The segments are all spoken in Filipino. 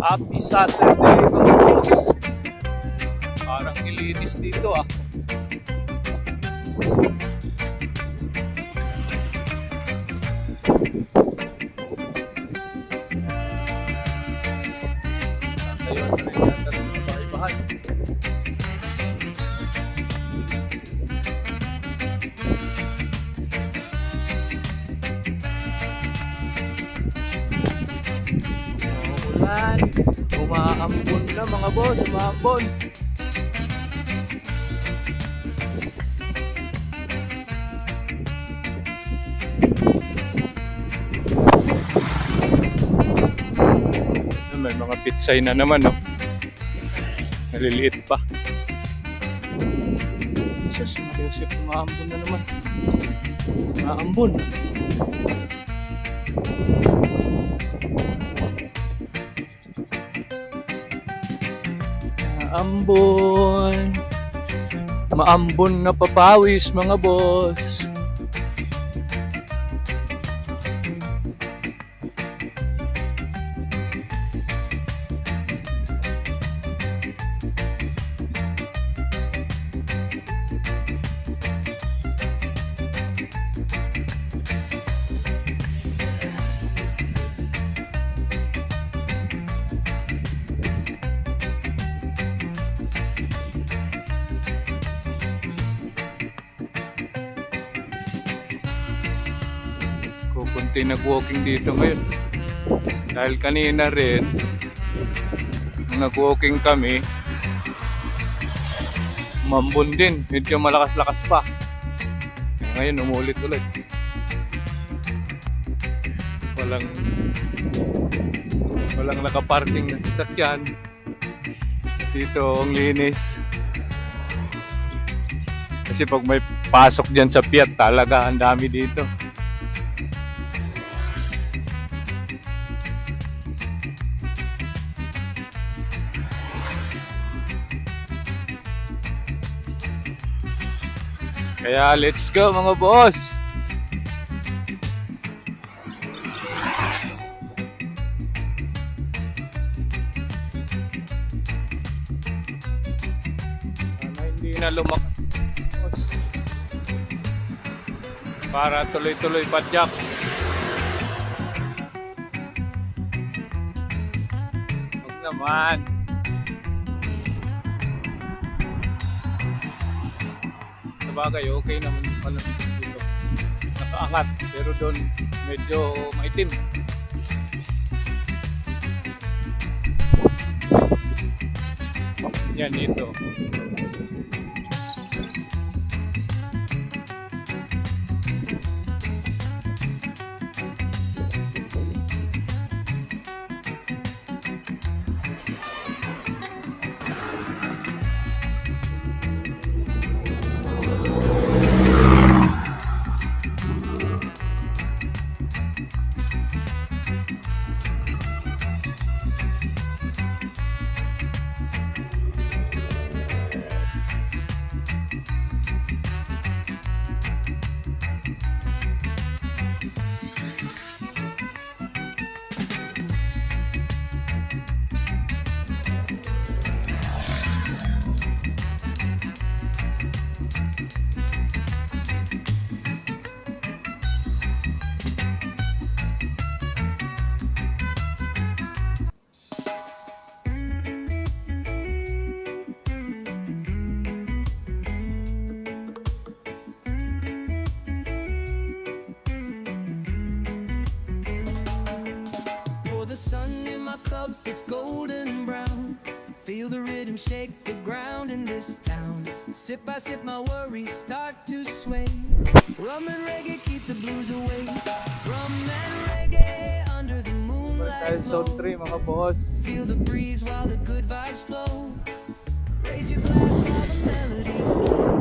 Happy Saturday mga boss. Parang nilinis dito ah. Ayun, nagtatanong ng bahay-bahay. Ulan, umaambon na mga boss, umaambon. May mga pitsay na naman, no? Naliliit pa. Jesus, Mariusip, umaambon na naman. Umaambon. Ambon, maambon na papawis mga boss. Kunti nag-walking dito ngayon. Dahil kanina rin, nung nag-walking kami, mambon din. Medyo malakas-lakas pa. Ngayon, umulit-ulit. Walang nakaparking na sasakyan. Dito, ang linis. Kasi pag may pasok dyan sa Piat, talaga ang dami dito. Kaya let's go mga boss! Sana hindi na lumakas para tuloy-tuloy padyak. Huwag naman. Sabagay, okay naman pala dito. Nakaangat, pero doon medyo maitim. Yan dito. The sun in my cup, it's golden brown. Feel the rhythm shake the ground in this town. Sip by sip, my worries start to sway. Rum and reggae keep the blues away. Rum and reggae under the moonlight glow. Zone 3 mga boss. Feel the breeze while the good vibes flow. Raise your glass while the melodies blow.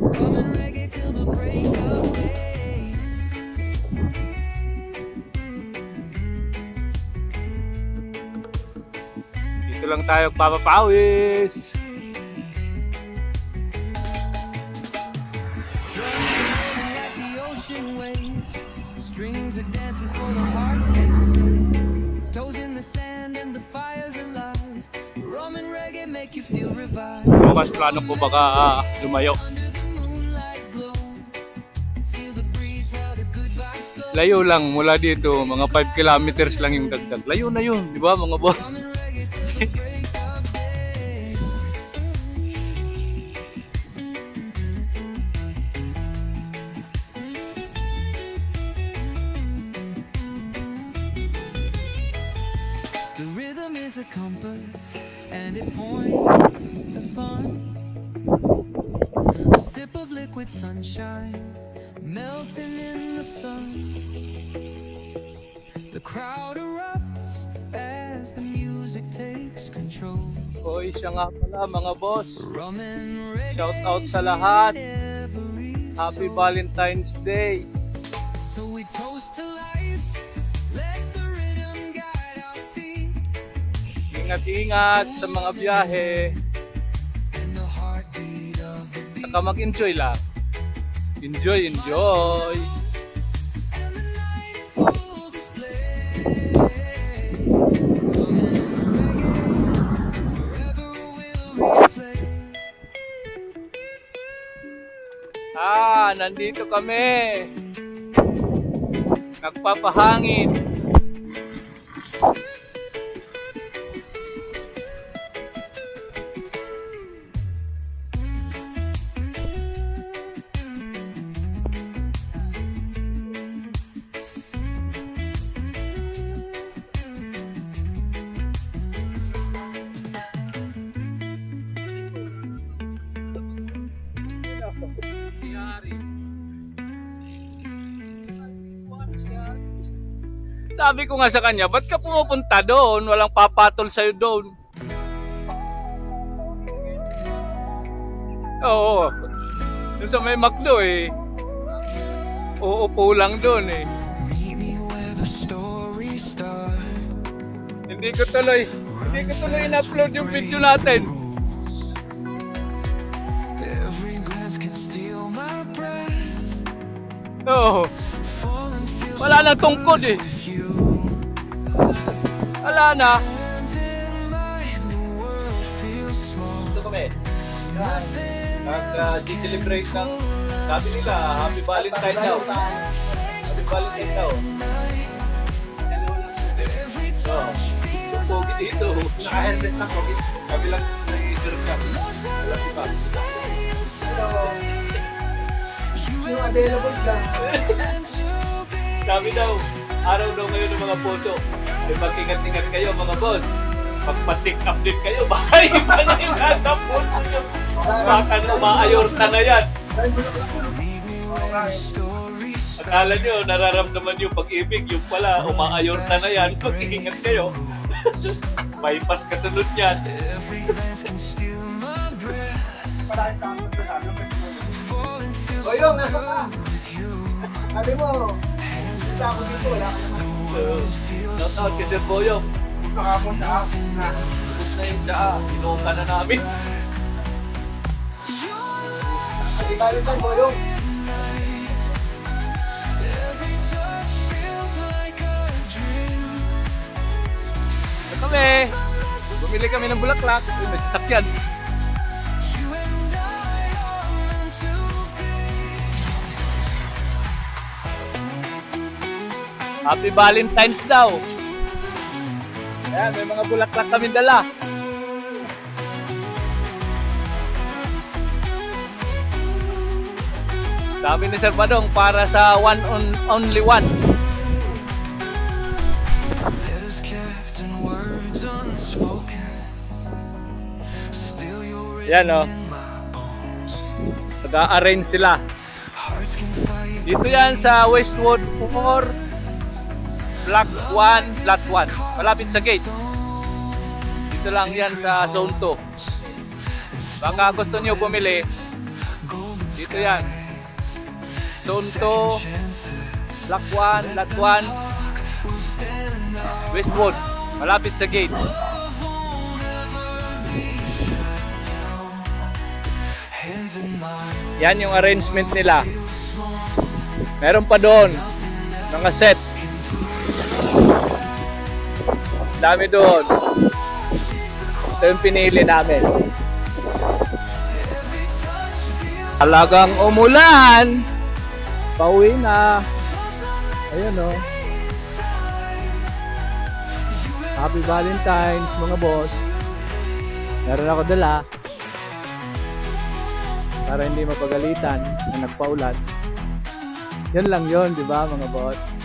Rum and reggae till the break of day. Dito lang tayo papapawis. Like the ocean waves, strings are dancing for the hearts they sing. Toes in the sand. sand and the fire's alive. Rum and reggae make you feel revived. Bukas plano ko baka lumayo. Under the moonlight glow, feel the breeze while the good vibes flow. Layo lang mula dito, mga 5 kilometers lang yung dagdag. Layo na yun, di ba mga boss? Rum and reggae till the break of day. The rhythm is a compass and it points to fun. A sip of liquid sunshine melting in the sun. The crowd erupts as the music takes control. Hoy, siya nga pala mga boss. Rum and reggae Shout out sa lahat. every Happy soul. Valentine's Day. So we toast to life. Let the rhythm guide our feet Ingat-ingat sa mga biyahe. and the heartbeat of the beat. Saka mag-enjoy lang. Enjoy, enjoy. And the night in full display. Rum and reggae, forever we'll replay. Nandito kami. Nagpapahangin. Sabi ko nga sa kanya, ba't ka pumupunta doon? Walang papatol sa'yo doon. Oo. Doon sa may McDo eh. Uupo lang doon eh. Meet me where the story starts. Hindi ko tuloy in-upload yung video natin. Every glance can steal my breath. Oo. Falling feels Wala nang tungkod eh. you. Wala na. Hands in mine, the world feels small. Ito kami. Nothing Nag-celebrate ng, sabi nila, Happy Valentine daw. Happy Valentine daw. every touch feels Pogi like dito. Naka-helmet lang pogi. Sabi lang, nai-reserve ka. Alam di ba? stay inside. You Yung available lang. and to be. Sabi daw, araw daw ngayon ng mga puso. Ay mag-ingat-ingat kayo mga boss. Magpa-check up din kayo. Baka iba na yung nasa puso nyo. Baka na umaayorta na yan. Story Akala nyo, nararamdaman yung pag-ibig. Yung pala, umaayorta na yan. Mag-ingat kayo. Bypass kasunod yan. every glance can steal my breath. Falling feels O yun, nasa ka. with you. Sabi mo, hindi ako dito, wala ka naman. Shout out kay Sir Boyong. Nakapunta ako na. Tapos na yung tsaa. Inuuka na namin. Hindi balik lang mo yung. Every touch feels like a dream. Ito kami. Bumili kami ng bulaklak. Uy, may sasakyan. You and I are meant to be. Happy Valentine's daw. Ayan, may mga bulaklak kami dala. Sabi ni Sir Padong, para sa only one. Letters kept and words unspoken. Still you're Yan o, in my bones. nag-a-arrange sila. Hearts can fight. Dito yan sa Westwood 4, Block 1, Lot 1. Malapit sa gate. Dito lang yan sa Zone 2. Baka gusto nyo bumili, dito yan. Zone 2, Block 1, Lot 1, Westwood. Malapit sa gate. Hands in mine. Yan yung arrangement nila. Meron pa doon mga set. Dami doon. Ito yung pinili namin. Talagang umulan. Pauwi na. Ayan o. Happy Valentine's mga boss. Meron ako dala. Para hindi mapagalitan na nagpaulan. Yan lang yon, di ba mga boss?